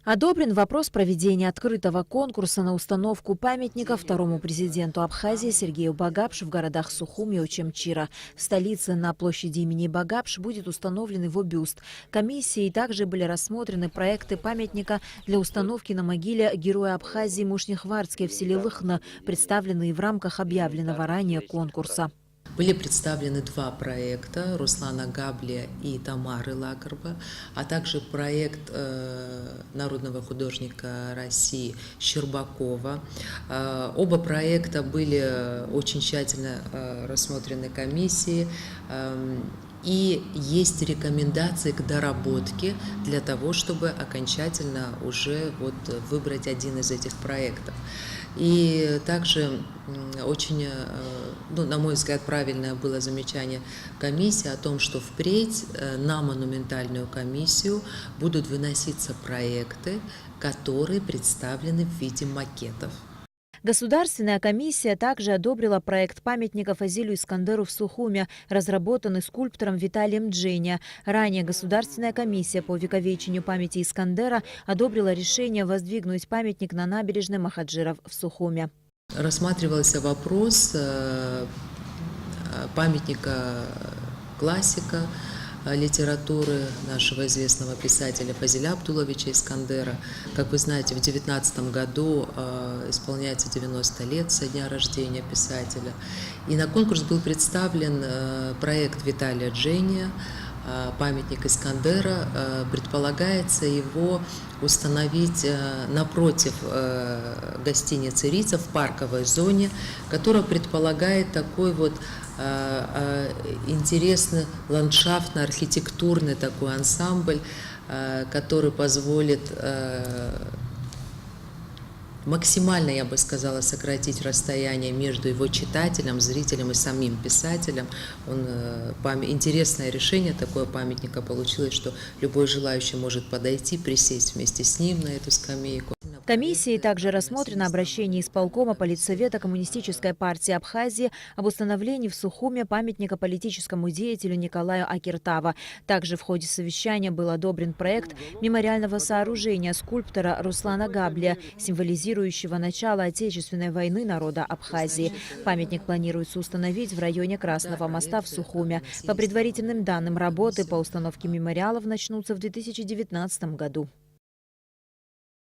Одобрен вопрос проведения открытого конкурса на установку памятника второму президенту Абхазии Сергею Багапш в городах Сухум и Очамчира. В столице на площади имени Багапш будет установлен его бюст. Комиссией также были рассмотрены проекты памятника для установки на могиле героя Абхазии Мушнихвардске в селе Лыхна, представленные в рамках объявленного ранее конкурса. Были представлены два проекта Руслана Габлия и Тамары Лагарба, а также проект народного художника России Щербакова. Оба проекта были очень тщательно рассмотрены комиссией. И есть рекомендации к доработке для того, чтобы окончательно уже выбрать один из этих проектов. И также очень, на мой взгляд, правильное было замечание комиссии о том, что впредь на монументальную комиссию будут выноситься проекты, которые представлены в виде макетов. Государственная комиссия также одобрила проект памятника Фазилю Искандеру в Сухуме, разработанный скульптором Виталием Дженя. Ранее Государственная комиссия по увековечению памяти Искандера одобрила решение воздвигнуть памятник на набережной Махаджиров в Сухуме. Рассматривался вопрос памятника классика литературы нашего известного писателя Фазиля Абдуловича Искандера. Как вы знаете, в 2019 году исполняется 90 лет со дня рождения писателя. И на конкурс был представлен проект Виталия Джения, памятник Искандера. Предполагается его установить напротив гостиницы «Рица» в парковой зоне, которая предполагает такой интересный ландшафтно-архитектурный такой ансамбль, который позволит максимально, я бы сказала, сократить расстояние между его читателем, зрителем и самим писателем. Интересное решение такое памятника получилось, что любой желающий может подойти, присесть вместе с ним на эту скамейку. Комиссией также рассмотрено обращение исполкома Политсовета Коммунистической партии Абхазии об установлении в Сухуме памятника политическому деятелю Николаю Акиртава. Также в ходе совещания был одобрен проект мемориального сооружения скульптора Руслана Габлия, символизирующего начало Отечественной войны народа Абхазии. Памятник планируется установить в районе Красного моста в Сухуме. По предварительным данным, работы по установке мемориалов начнутся в 2019 году.